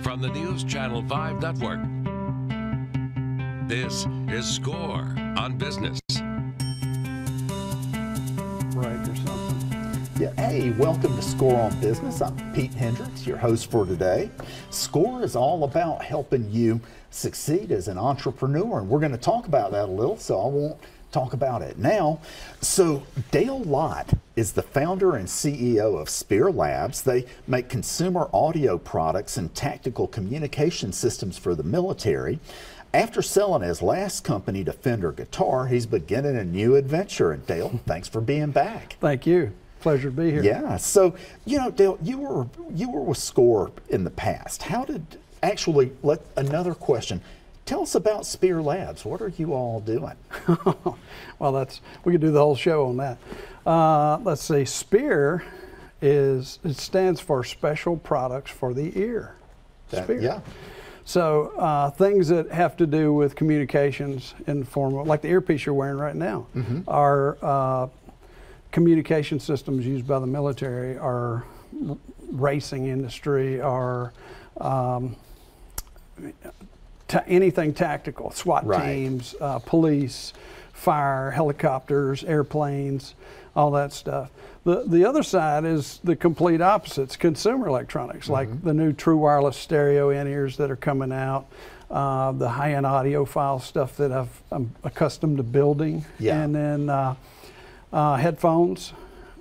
from the News Channel 5 Network. This is Score on Business. Right or something. Yeah, hey, welcome to Score on Business. I'm Pete Hendricks, your host for today. Score is all about helping you succeed as an entrepreneur, and we're going to talk about that a little, so I won't talk about it now. So Dale Lott is the founder and CEO of Spear Labs. They make consumer audio products and tactical communication systems for the military. After selling his last company to Fender Guitar, he's beginning a new adventure. And Dale, thanks for being back. Thank you. Pleasure to be here. Yeah. So, you know, Dale, you were with Score in the past. How did another question. Tell us about Spear Labs. What are you all doing? Well, we could do the whole show on that. Let's see. Spear it stands for Special Products for the Ear. Spear. Yeah. So things that have to do with communications in the form of, like the earpiece you're wearing right now, are communication systems used by the military, our racing industry, our anything tactical, SWAT teams, police, fire, helicopters, airplanes, all that stuff. The other side is the complete opposites, consumer electronics, like the new true wireless stereo in-ears that are coming out, the high-end audiophile stuff that I'm accustomed to building, and then headphones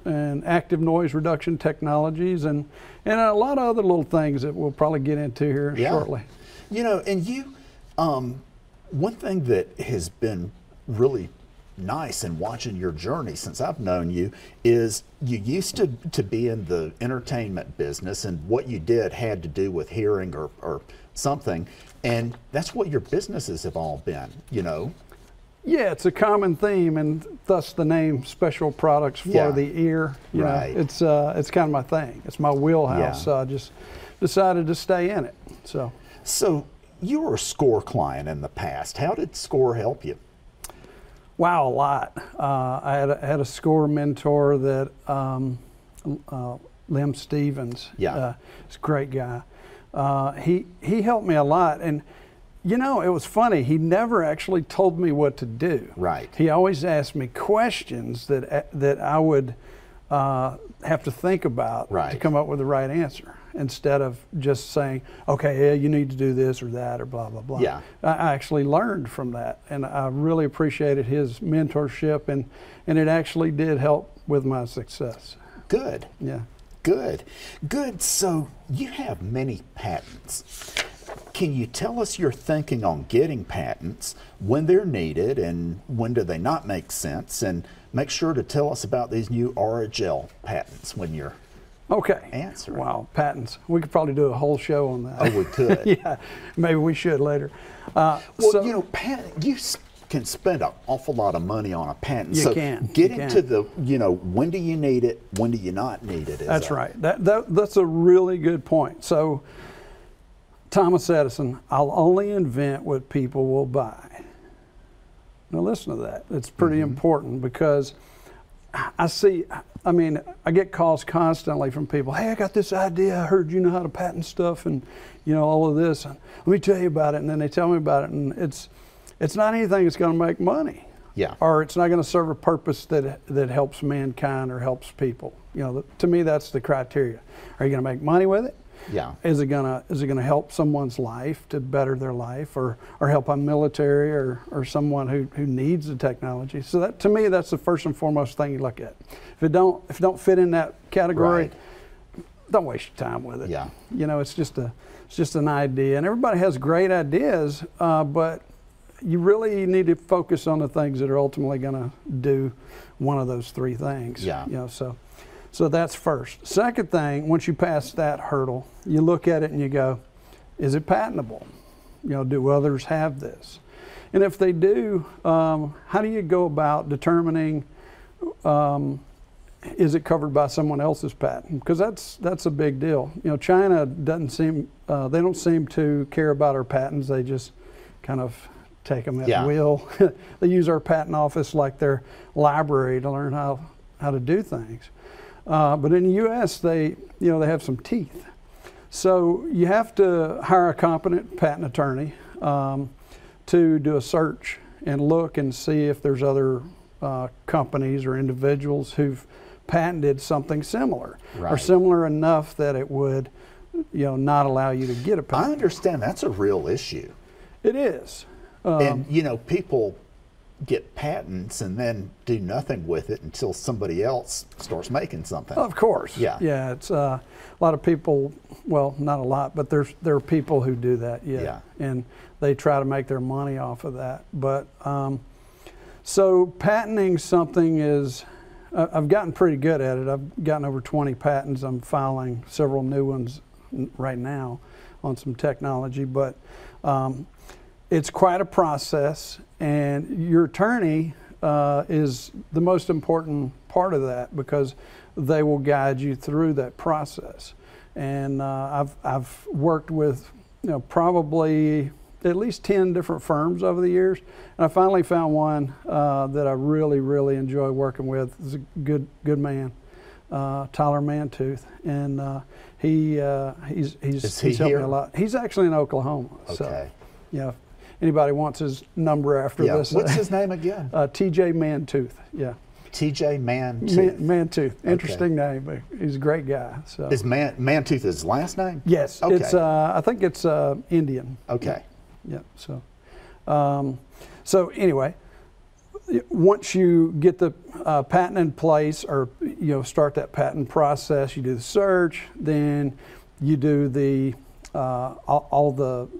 and active noise reduction technologies, and a lot of other little things that we'll probably get into here shortly. You know, and you, one thing that has been really nice in watching your journey since I've known you is you used to be in the entertainment business, and what you did had to do with hearing or something, and that's what your businesses have all been, you know? Yeah, it's a common theme, and thus the name Special Products for the Ear. You know, it's kind of my thing. It's my wheelhouse. So I just decided to stay in it. So you were a Score client in the past. How did Score help you? Wow, a lot. I had a Score mentor that Lem Stevens. He's a great guy. He helped me a lot, and you know, it was funny. He never actually told me what to do. Right. He always asked me questions that I would have to think about to come up with the right answer, instead of just saying, okay, yeah, you need to do this or that or blah, blah, blah. Yeah. I actually learned from that, and I really appreciated his mentorship, and it actually did help with my success. Good. Yeah. Good. Good. So you have many patents. Can you tell us your thinking on getting patents, when they're needed and when do they not make sense? And make sure to tell us about these new RGL patents when you're answering. Wow, patents. We could probably do a whole show on that. Oh, we could. Yeah, maybe we should later. Well, you know, you can spend an awful lot of money on a patent. You so can. Get into the, you know, when do you need it, when do you not need it? That's right. That's a really good point. So, Thomas Edison, I'll only invent what people will buy. Now listen to that. It's pretty important, because I get calls constantly from people, hey, I got this idea, I heard you know how to patent stuff, and you know, all of this, and let me tell you about it, and then they tell me about it, and it's not anything that's going to make money. Yeah. Or it's not going to serve a purpose that helps mankind or helps people. You know, to me, that's the criteria. Are you going to make money with it? Yeah. Is it gonna help someone's life, to better their life, or help a military or someone who needs the technology? So that, to me, that's the first and foremost thing you look at. If it don't fit in that category, don't waste your time with it. Yeah. You know, it's just an idea, and everybody has great ideas, but you really need to focus on the things that are ultimately gonna do one of those three things. Yeah. You know, so that's first. Second thing, once you pass that hurdle, you look at it and you go, is it patentable? You know, do others have this? And if they do, how do you go about determining, is it covered by someone else's patent? Because that's a big deal. You know, China doesn't seem, they don't seem to care about our patents. They just kind of take them at will. They use our patent office like their library to learn how to do things. But in the U.S., they have some teeth. So you have to hire a competent patent attorney to do a search and look and see if there's other companies or individuals who've patented something similar, Right. or similar enough that it would, not allow you to get a patent. I understand that's a real issue. It is. And people get patents and then do nothing with it until somebody else starts making something. Of course. Yeah. Yeah. It's a lot of people. Well, not a lot, but there are people who do that. Yeah. Yeah. And they try to make their money off of that. But so patenting something is. I've gotten pretty good at it. I've gotten over 20 patents. I'm filing several new ones right now on some technology, but it's quite a process, and your attorney is the most important part of that, because they will guide you through that process. And I've worked with probably at least 10 different firms over the years, and I finally found one that I really enjoy working with. He's a good man, Tyler Mantooth, and he's helped me a lot. He's actually in Oklahoma. Okay. So, if anybody wants his number after this. What's his name again? TJ Mantooth. Yeah. TJ Mantooth. Mantooth. Interesting name, but he's a great guy. So. Is Mantooth his last name? Yes. Okay. It's I think it's Indian. Okay. Yeah. So anyway, once you get the patent in place, or start that patent process, you do the search, then you do the all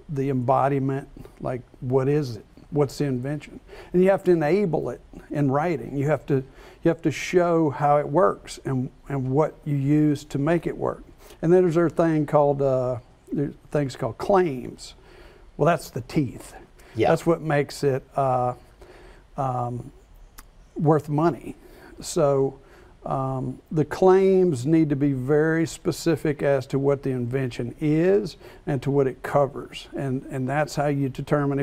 the embodiment, like what is it, what's the invention, and you have to enable it in writing. You have to show how it works and what you use to make it work. And then there's a thing called things called claims. Well, that's the teeth. Yeah. That's what makes it worth money. So the claims need to be very specific as to what the invention is and to what it covers, and that's how you determine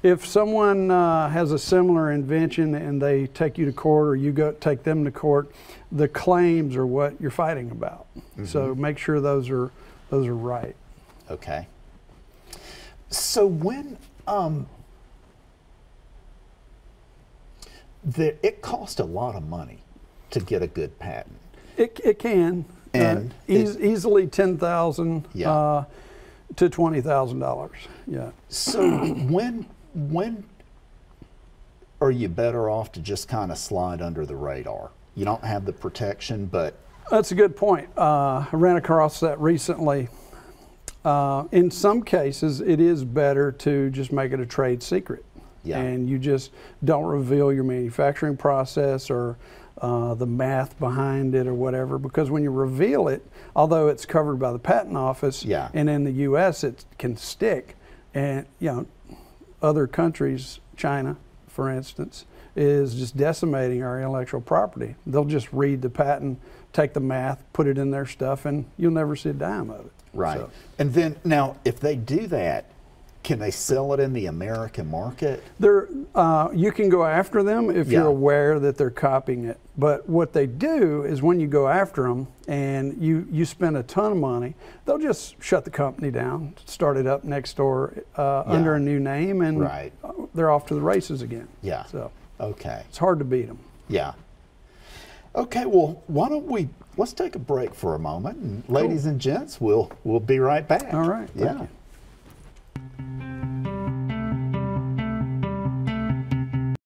if someone has a similar invention and they take you to court, or you go take them to court. The claims are what you're fighting about. Mm-hmm. So make sure those are right. Okay. So when it costs a lot of money to get a good patent. It can, and easily $10,000 to $20,000. Yeah. So when are you better off to just kind of slide under the radar? You don't have the protection, but that's a good point. I ran across that recently. In some cases, it is better to just make it a trade secret. Yeah. And you just don't reveal your manufacturing process or the math behind it or whatever, because when you reveal it, although it's covered by the patent office, and in the U.S. it can stick, and other countries, China, for instance, is just decimating our intellectual property. They'll just read the patent, take the math, put it in their stuff, and you'll never see a dime of it. Right. So. And then now, if they do that, can they sell it in the American market? You can go after them if you're aware that they're copying it. But what they do is, when you go after them and you spend a ton of money, they'll just shut the company down, start it up next door under a new name, and they're off to the races again. Yeah. So it's hard to beat them. Yeah. Okay, well, let's take a break for a moment, and ladies and gents, we'll be right back. All right. Yeah. Thank you.